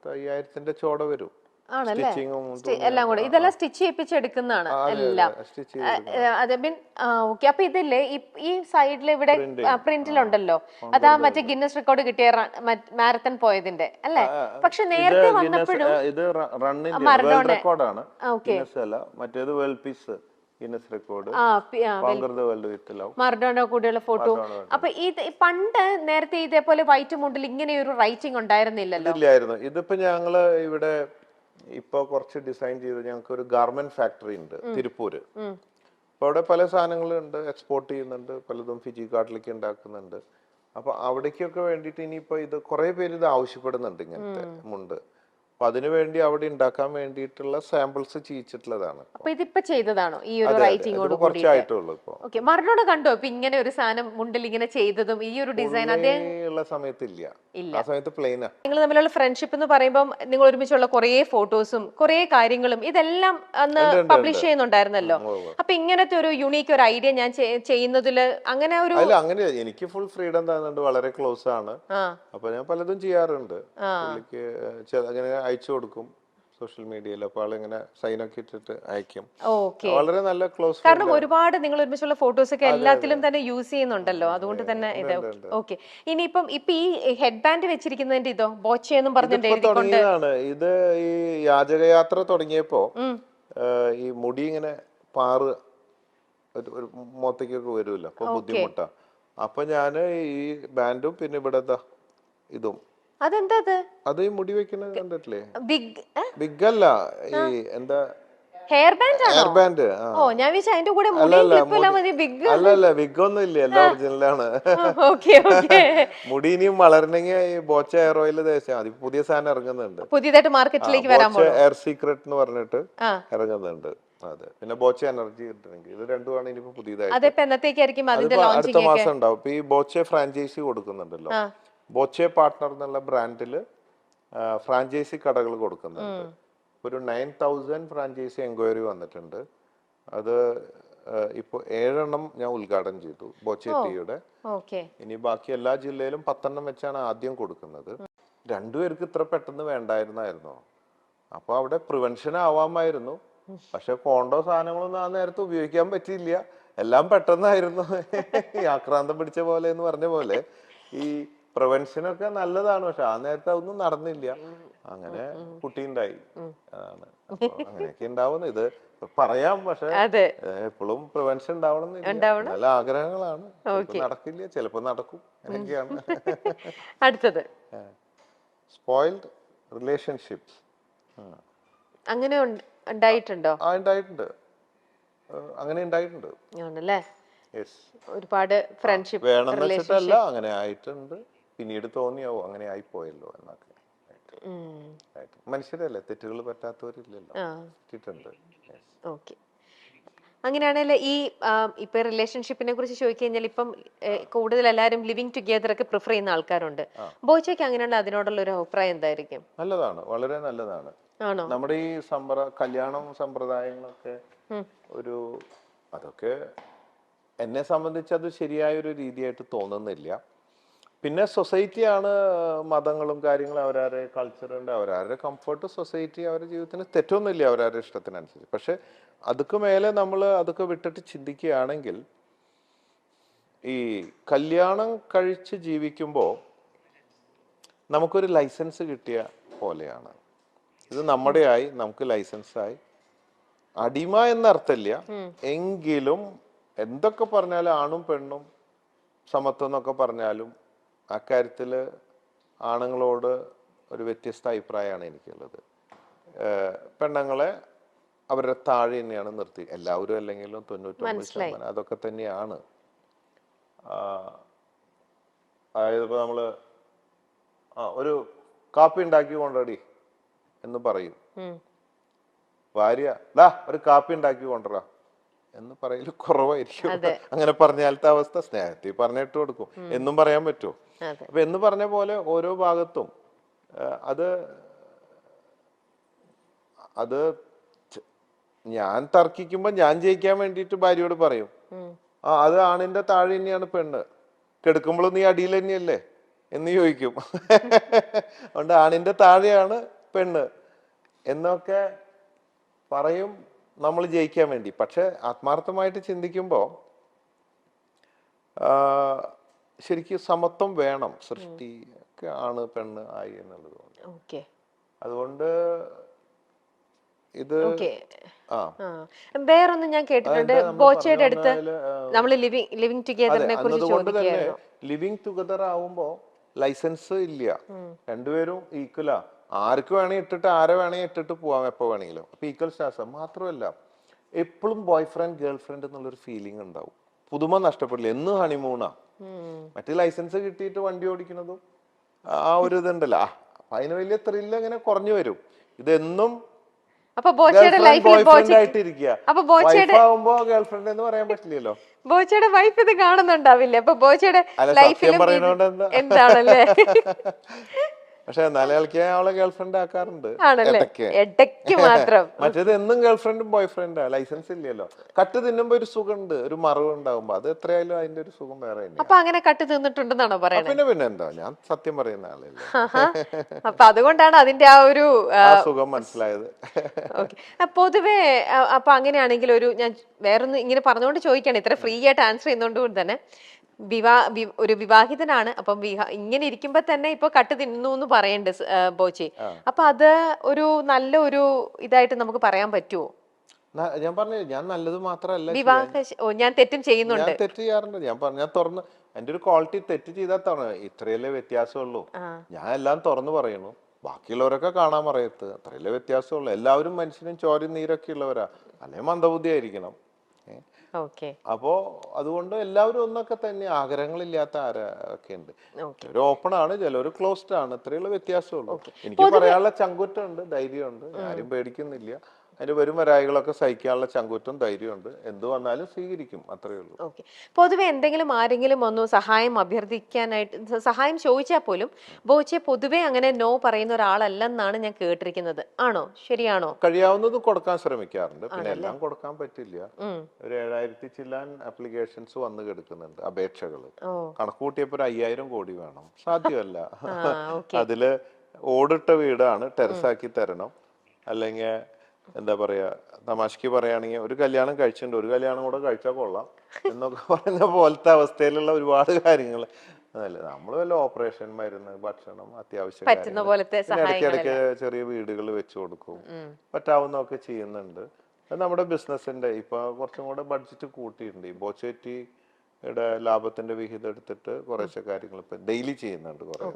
25,000 ചോട വരും. ആണല്ലേ? എല്ലാം കൂടെ ഇതെല്ലാം സ്റ്റിച്ച് ചെയ്യിപ്പിച്ചെടുക്കുന്നതാണ് എല്ലാം. അതെ മീൻ ഓക്കെ. അപ്പൊ ഇതില്ലേ ഈ സൈഡിൽ ഇവിടെ പ്രിന്റിലുണ്ടല്ലോ, അതാ മറ്റേ ഗിന്നസ് റെക്കോർഡ് കിട്ടിയ മാരത്തൺ പോയതിന്റെ അല്ലേ? പക്ഷെ നേരത്തെ വന്നപ്പോഴും റെക്കോർഡാണ്, മറ്റേത് world piece Guinness record, Maradona കൂടെയുള്ള ഫോട്ടോ. അപ്പൊ ഇത് പണ്ട് നേരത്തെ ഇതേപോലെ വൈറ്റ് മുണ്ടിൽ ഇങ്ങനെ ഒരു റൈറ്റിംഗ് ഉണ്ടായിരുന്നില്ലല്ലോ. ഇല്ലായിരുന്നു. ഇതിപ്പോ ഞങ്ങള് ഇവിടെ ഇപ്പൊ കുറച്ച് ഡിസൈൻ ചെയ്ത് ഞങ്ങൾക്ക് ഒരു ഗാർമെന്റ് ഫാക്ടറി ഉണ്ട് തിരുപ്പൂര്. അപ്പൊ അവിടെ പല സാധനങ്ങളും ഉണ്ട്, എക്സ്പോർട്ട് ചെയ്യുന്നുണ്ട്, പലതും ഫിജി കാർഡിലേക്ക് ഉണ്ടാക്കുന്നുണ്ട്. അപ്പൊ അവിടേക്കൊക്കെ വേണ്ടിയിട്ട് ഇനിയിപ്പോ ഇത് കുറെ പേര് ഇത് ആവശ്യപ്പെടുന്നുണ്ട് ഇങ്ങനത്തെ മുണ്ട്. അപ്പൊ അതിനുവേണ്ടി അവിടെ ഉണ്ടാക്കാൻ വേണ്ടിയിട്ടുള്ള സാമ്പിൾസ് ചെയ്യിച്ചിട്ടുള്ളതാണ്. അപ്പൊ ഇതിപ്പോ ചെയ്തതാണോ ഈ ഒരു റൈറ്റിംഗോട്? കുറച്ചായിട്ടുള്ളൂ ഇപ്പൊ. ഓക്കെ. മറഡോണ കണ്ടോ ഇപ്പൊ ഇങ്ങനെ ഒരു സാധനം മുണ്ടിൽ ഇങ്ങനെ ചെയ്തതും ഈ ഒരു ഡിസൈൻ? അതേയുള്ള സമയത്തില്ല, ആ സമയത്ത് പ്ലെയിനാ. നിങ്ങൾ തമ്മിലുള്ള ഫ്രണ്ട്ഷിപ്പ് എന്ന് പറയുമ്പോൾ നിങ്ങൾ ഒരുമിച്ചുള്ള കുറെ ഫോട്ടോസും കുറെ കാര്യങ്ങളും ഇതെല്ലാം അന്ന് പബ്ലിഷ് ചെയ്യുന്നുണ്ടായിരുന്നല്ലോ. അപ്പൊ ഇങ്ങനത്തെ ഒരു യുണീക്ക് ഒരു ഐഡിയ ഞാൻ ചെയ്യുന്നതില് അങ്ങനെ ഒരു അങ്ങനെ എനിക്ക് ഫുൾ ഫ്രീഡം തന്നുണ്ട്, വളരെ ക്ലോസ് ആണ്. അപ്പൊ ഞാൻ പലതും ചെയ്യാറുണ്ട്. അങ്ങനെ അയച്ചു കൊടുക്കും സോഷ്യൽ മീഡിയയിൽ. അപ്പോൾ ആളിങ്ങനെ സൈനൊക്കെ ഇട്ടിട്ട് അയക്കും. വളരെ നല്ല ക്ലോസ്. കാരണം ഒരുപാട് നിങ്ങൾ ഒരുമിച്ചുള്ള ഫോട്ടോസ് ഒക്കെ എല്ലാത്തിലും തന്നെ യൂസ് ചെയ്യുന്നുണ്ടല്ലോ, അതുകൊണ്ട് തന്നെ ഇത് ഓക്കെ. ഇനിയിപ്പം ഇപ്പൊ ഈ ഹെഡ് ബാൻഡ് വെച്ചിരിക്കുന്നതിന്റെ ഇതോ ബോച്ചെ എന്നും പറഞ്ഞിട്ട് ഇത് ഈ യാചകയാത്ര തുടങ്ങിയപ്പോ ഈ മുടി ഇങ്ങനെ പാറ് ഒരു മുഖത്തേക്കൊക്കെ വരുമല്ലോ, അപ്പൊ ബുദ്ധിമുട്ടാ. അപ്പൊ ഞാന് ഈ ബാൻഡും പിന്നെ ഇവിടെ ഇതും. അതെന്താ അത് ഈ മുടി വെക്കുന്നത് കണ്ടിട്ടില്ലേ? ബിഗ് അല്ല, ഈ എന്താ ഹെയർ ബാൻഡ് ആണോ? Hair band. ഓ ഞാൻ വിചാരിച്ചു അതിന്റെ കൂടെ മുടി ക്ലിപ്പ് എല്ലാം മതി. ബിഗ് അല്ലല്ല, ബിഗ് ഒന്നും ഇല്ല, എല്ലാം ഒറിജിനലാണ്. മുടി ഇനിയും വളരണമെങ്കിൽ ഈ ബോച്ച ഹെയർ ഓയിൽ തേച്ചാൽ മതി. പുതിയ സാധനം ഇറങ്ങുന്നുണ്ട്, പുതിയതായിട്ട് മാർക്കറ്റിലേക്ക് വരാൻ പോകുന്നു. ഹെയർ സീക്രട്ട് എന്ന് പറഞ്ഞിട്ട് ഇറങ്ങുന്നുണ്ട്. അതെ, പിന്നെ ബോച്ച എനർജി കിട്ടണമെങ്കിൽ ഇത് രണ്ടുമാണ് ഇനിയിപ്പോ പുതിയതായിട്ട്. അടുത്ത മാസം ഉണ്ടാവും. ഇപ്പൊ ഈ ബോച്ച ഫ്രാഞ്ചൈസി കൊടുക്കുന്നുണ്ടല്ലോ, ബോച്ചെ പാർട്ട്ണർ എന്നുള്ള ബ്രാൻഡില് ഫ്രാഞ്ചൈസി കടകൾ കൊടുക്കുന്നുണ്ട്. ഒരു 9,000 ഫ്രാഞ്ചൈസി എൻക്വയറി വന്നിട്ടുണ്ട്. അത് ഇപ്പൊ 7 ഞാൻ ഉദ്ഘാടനം ചെയ്തു ബോച്ചെ ടീയുടെ. ഇനി ബാക്കി എല്ലാ ജില്ലയിലും 10 വെച്ചാണ് ആദ്യം കൊടുക്കുന്നത്. രണ്ടുപേർക്ക് ഇത്ര പെട്ടെന്ന് വേണ്ടായിരുന്നായിരുന്നോ? അപ്പൊ അവിടെ പ്രിവെൻഷൻ ആവാമായിരുന്നു. പക്ഷെ കോണ്ടോ സാധനങ്ങളൊന്നും ആ നേരത്തെ ഉപയോഗിക്കാൻ പറ്റിയില്ല, എല്ലാം പെട്ടെന്നായിരുന്നു. ആക്രാന്തം പിടിച്ച പോലെ എന്ന് പറഞ്ഞ പോലെ ഈ പ്രിവെൻഷനൊക്കെ നല്ലതാണ്, പക്ഷെ ആ നേരത്തെ അതൊന്നും നടന്നില്ല. അങ്ങനെ കുട്ടി ഉണ്ടായി. അതാണ് അങ്ങനെയൊക്കെ ഉണ്ടാവുന്നത്. ഇത് പറയാം, പക്ഷെ എപ്പോഴും പ്രിവെൻഷൻ ഉണ്ടാവണം നല്ല ആഗ്രഹങ്ങളാണ്. നടക്കില്ല, ചിലപ്പോ നടക്കും. അങ്ങനെയൊക്കെയാണ്. അടുത്തത് സ്പോയിൽഡ് റിലേഷൻഷിപ്സ്. അങ്ങനെ ഉണ്ടായിട്ടുണ്ടോ? ഉണ്ടായിട്ടുണ്ട്, അങ്ങനെ ഉണ്ടായിട്ടുണ്ട്. ഒരുപാട് ഫ്രണ്ട്ഷിപ്പ് വേണമെന്ന് വെച്ചിട്ടല്ല, അങ്ങനെ ആയിട്ടുണ്ട്. പിന്നീട് തോന്നിയാവോ അങ്ങനെ ആയിപ്പോയല്ലോ എന്നൊക്കെ. മനുഷ്യരല്ലേ, തെറ്റുകൾ പറ്റാത്തവരില്ലല്ലോ. ഓക്കെ. അങ്ങനെയാണല്ലേ ഈ ഇപ്പൊ റിലേഷൻഷിപ്പിനെ കുറിച്ച് ചോദിച്ചു കഴിഞ്ഞാൽ ഇപ്പം കൂടുതൽ എല്ലാവരും ലിവിങ് ടുഗെദർ ഒക്കെ പ്രിഫർ ചെയ്യുന്ന ആൾക്കാരുണ്ട്. ബോയ്ച്ചയ്ക്ക് അങ്ങനെയുള്ള അതിനോടുള്ള ഒരു അഭിപ്രായം എന്തായിരിക്കും? നല്ലതാണ്, വളരെ നല്ലതാണ്. നമ്മുടെ ഈ കല്യാണം സമ്പ്രദായങ്ങളൊക്കെ അതൊക്കെ എന്നെ സംബന്ധിച്ച് അത് ശരിയായ ഒരു രീതിയായിട്ട് തോന്നുന്നില്ല. പിന്നെ സൊസൈറ്റിയാണ്, മതങ്ങളും കാര്യങ്ങളും അവരവരുടെ കൾച്ചറുണ്ട്, അവരവരുടെ കംഫർട്ട്. സൊസൈറ്റി അവരുടെ ജീവിതത്തിന് തെറ്റൊന്നുമില്ല, അവരവരുടെ ഇഷ്ടത്തിനനുസരിച്ച്. പക്ഷെ അതൊക്കെ മേലെ നമ്മൾ അതൊക്കെ വിട്ടിട്ട് ചിന്തിക്കുകയാണെങ്കിൽ ഈ കല്യാണം കഴിച്ച് ജീവിക്കുമ്പോൾ നമുക്കൊരു ലൈസൻസ് കിട്ടിയ പോലെയാണ്. ഇത് നമ്മുടെ ആയി, നമുക്ക് ലൈസൻസായി. അടിമ എന്നർത്ഥമില്ല, എങ്കിലും എന്തൊക്കെ പറഞ്ഞാലും ആണും പെണ്ണും സമത്വം എന്നൊക്കെ പറഞ്ഞാലും അക്കാര്യത്തിൽ ആണുങ്ങളോട് ഒരു വ്യത്യസ്ത അഭിപ്രായമാണ് എനിക്കുള്ളത്. പെണ്ണുങ്ങളെ അവരുടെ താഴെ തന്നെയാണ് നിർത്തി, എല്ലാവരും അല്ലെങ്കിലും 99% അതൊക്കെ തന്നെയാണ്. അതായത് ഇപ്പൊ നമ്മള് ഒരു കാപ്പി ഉണ്ടാക്കി കൊണ്ടടി എന്ന് പറയും, ഭാര്യ ഒരു കാപ്പി ഉണ്ടാക്കി കൊണ്ടുവരാ എന്ന് പറയല് കുറവായിരിക്കും. അങ്ങനെ പറഞ്ഞാലത്തെ അവസ്ഥ സ്നേഹത്തിൽ പറഞ്ഞിട്ട് കൊടുക്കും എന്നും പറയാൻ പറ്റുമോ? അപ്പൊ എന്ന് പറഞ്ഞ പോലെ ഓരോ ഭാഗത്തും അത് ഞാൻ തർക്കിക്കുമ്പോ ഞാൻ ജയിക്കാൻ വേണ്ടിയിട്ട് ഭാര്യയോട് പറയും, അത് ആണിന്റെ താഴെ തന്നെയാണ് പെണ്ണ്, കെടുക്കുമ്പോഴും നീ അടിയിൽ തന്നെയല്ലേ എന്ന് ചോദിക്കും. അതുകൊണ്ട് ആണിന്റെ താഴെയാണ് പെണ്ണ് എന്നൊക്കെ പറയും നമ്മൾ ജയിക്കാൻ വേണ്ടി. പക്ഷെ ആത്മാർത്ഥമായിട്ട് ചിന്തിക്കുമ്പോൾ ശരിക്കും സമത്വം വേണം. സൃഷ്ടി ഒക്കെ ആണ് പെണ്ണ് ആയി എന്നുള്ളത്. അതുകൊണ്ട് ഇത് വേറൊന്നും ഞാൻ കേട്ടിട്ടുണ്ട്, ബോച്ചയുടെ അടുത്ത് നമ്മൾ ലിവിങ് ടുഗദറിനെ കുറിച്ച് ചോദിക്കുകയായിരുന്നു. ലിവിങ് ടുഗദർ ആവുമ്പോ ലൈസൻസ് ഇല്ല, രണ്ടുപേരും ഈക്വലാ. ആർക്ക് വേണേ ഇട്ടിട്ട് ആരെ വേണേ ഇട്ടിട്ട് പോവാം എപ്പോ വേണമെങ്കിലും. അപ്പൊ ഈക്വൽ സ്റ്റാറ്റസ്. മാത്രമല്ല എപ്പോഴും ബോയ് ഫ്രണ്ട് ഗേൾ ഫ്രണ്ട് എന്നുള്ളൊരു ഫീലിംഗ് ഉണ്ടാവും. പുതുമ നഷ്ടപ്പെടില്ല. എന്നും ഹണിമൂണാ. മറ്റേ ലൈസൻസ് കിട്ടിയിട്ട് വണ്ടി ഓടിക്കുന്നതും ആ ഒരു ഇതുണ്ടല്ലോ, അതിന് വലിയ ത്രില്ല് അങ്ങനെ കുറഞ്ഞു വരും. ഇതെന്നും ആവുമ്പോ ഗേൾ ഫ്രണ്ട് എന്ന് പറയാൻ പറ്റില്ലല്ലോ. ബോച്ചയുടെ വൈഫ് ഇത് കാണുന്നുണ്ടാവില്ലേ? അപ്പൊ ബോച്ചയുടെ ലൈഫിലും എന്താണല്ലേ? പക്ഷെ എന്നാലും അവളെ ഗേൾഫ്രണ്ട് ആക്കാറുണ്ട് ഇടയ്ക്ക് മാത്രം. മറ്റേത് എന്നും ഗേൾഫ്രണ്ടും ബോയ് ഫ്രണ്ടാ. ലൈസൻസ് ഇല്ലല്ലോ. കട്ട് തിന്നുമ്പോ ഒരു സുഖമുണ്ട്, ഒരു മറവ് ഉണ്ടാവുമ്പോ. അത് എത്രയായാലും അതിന്റെ ഒരു സുഖം വേറെ. അപ്പൊ അങ്ങനെ കട്ട് തിന്നിട്ടുണ്ടെന്നാണോ പറയുന്നത്? പിന്നെ എന്താ, ഞാൻ സത്യം പറയുന്ന ആളല്ലേ. അപ്പൊ അതുകൊണ്ടാണ് അതിന്റെ ആ ഒരു സുഖം മനസ്സിലായത്. പൊതുവേ അപ്പൊ അങ്ങനെയാണെങ്കിൽ ഞാൻ വേറൊന്ന് ഇങ്ങനെ പറഞ്ഞുകൊണ്ട് ചോദിക്കാണ്, ഇത്ര ഫ്രീ ആയിട്ട് ആൻസർ ചെയ്യുന്നോണ്ട് തന്നെ. ഒരു വിവാഹിതനാണ്, അപ്പം ഇങ്ങനെ ഇരിക്കുമ്പോ തന്നെ ഇപ്പൊ കട്ട് തിന്നു എന്ന് പറയണ്ട് ബോച്ചി. അപ്പൊ അത് ഒരു നല്ല ഒരു ഇതായിട്ട് നമുക്ക് പറയാൻ പറ്റുമോ? ഞാൻ പറഞ്ഞു, ഞാൻ നല്ലത് മാത്രമല്ല, ഞാൻ തെറ്റും ചെയ്യുന്നുണ്ട്, തെറ്റ് ചെയ്യാറുണ്ട്. ഞാൻ തുറന്ന് എന്റെ ഒരു ക്വാളിറ്റി തെറ്റ് ചെയ്താൽ ഇത്രയല്ലേ വ്യത്യാസമുള്ളൂ. ഞാൻ എല്ലാം തുറന്നു പറയുന്നു. ബാക്കിയുള്ളവരൊക്കെ കാണാൻ പറയത്ത്. അത്രയല്ലേ വ്യത്യാസമുള്ളൂ. എല്ലാവരും മനുഷ്യനും ചോരയും നീരൊക്കെ ഉള്ളവരാ. അല്ലെങ്കിൽ മന്ദബുദ്ധി ആയിരിക്കണം. അപ്പോ അതുകൊണ്ട് എല്ലാവരും ഒന്നൊക്കെ തന്നെ. ആഗ്രഹങ്ങളില്ലാത്ത ആരൊക്കെ ഉണ്ട്. ചിലർ ഓപ്പൺ ആണ്, ചിലർ ക്ലോസ്ഡ് ആണ്. ഇത്രയുള്ള വ്യത്യാസമുള്ളൂ. എനിക്ക് പറയാനുള്ള ചങ്കുറ്റുണ്ട്, ധൈര്യമുണ്ട്. ആരും പേടിക്കുന്നില്ല. അതിന്റെ വരും വരായികളൊക്കെ സഹിക്കാനുള്ള ചങ്കുറ്റും ധൈര്യമുണ്ട്. എന്ത് വന്നാലും സ്വീകരിക്കും, അത്രയേ ഉള്ളൂ. പൊതുവെ എന്തെങ്കിലും ആരെങ്കിലും ഒന്ന് സഹായം അഭ്യർത്ഥിക്കാനായിട്ട് സഹായം ചോദിച്ചാൽ പോലും ബോച്ചെ പൊതുവെ അങ്ങനെ നോ പറയുന്ന ഒരാളല്ലെന്നാണ് ഞാൻ കേട്ടിരിക്കുന്നത്. ആണോ? ശരിയാണോ? കഴിയാവുന്നത് കൊടുക്കാൻ ശ്രമിക്കാറുണ്ട്. പിന്നെ എല്ലാം കൊടുക്കാൻ പറ്റില്ല. ഒരു 7000 ചില്ലാൻ ആപ്ലിക്കേഷൻസ് വന്ന് കിടക്കുന്നുണ്ട്, അപേക്ഷകള്. കണക്കൂട്ടിയപ്പോ 5000 കോടി വേണം. സാധ്യമല്ല. അതില് ഓടിട്ട വീടാണ്, ടെറസാക്കി തരണം. അല്ലെങ്കിൽ എന്താ പറയാ, തമാശക്ക് പറയുകയാണെങ്കിൽ ഒരു കല്യാണം കഴിച്ചിട്ടുണ്ട്, ഒരു കല്യാണം കൂടെ കഴിച്ചാൽ കൊള്ളാം എന്നൊക്കെ പറയുന്ന പോലത്തെ അവസ്ഥയിലുള്ള ഒരുപാട് കാര്യങ്ങൾ. അതല്ല, നമ്മൾ വല്ല ഓപ്പറേഷൻ, മരുന്ന്, ഭക്ഷണം, അത്യാവശ്യം ഇടയ്ക്കിടയ്ക്ക് ചെറിയ വീടുകൾ വെച്ചു കൊടുക്കും. പറ്റാവുന്നതൊക്കെ ചെയ്യുന്നുണ്ട്. അത് നമ്മുടെ ബിസിനസിന്റെ ഇപ്പൊ കുറച്ചും കൂടെ ബഡ്ജറ്റ് കൂട്ടിയിട്ടുണ്ട്. ഈ ബോച്ചേറ്റിയുടെ ലാഭത്തിന്റെ വിഹിതം എടുത്തിട്ട് കുറേശ്ശെ കാര്യങ്ങൾ ഇപ്പൊ ഡെയിലി ചെയ്യുന്നുണ്ട്. കുറെ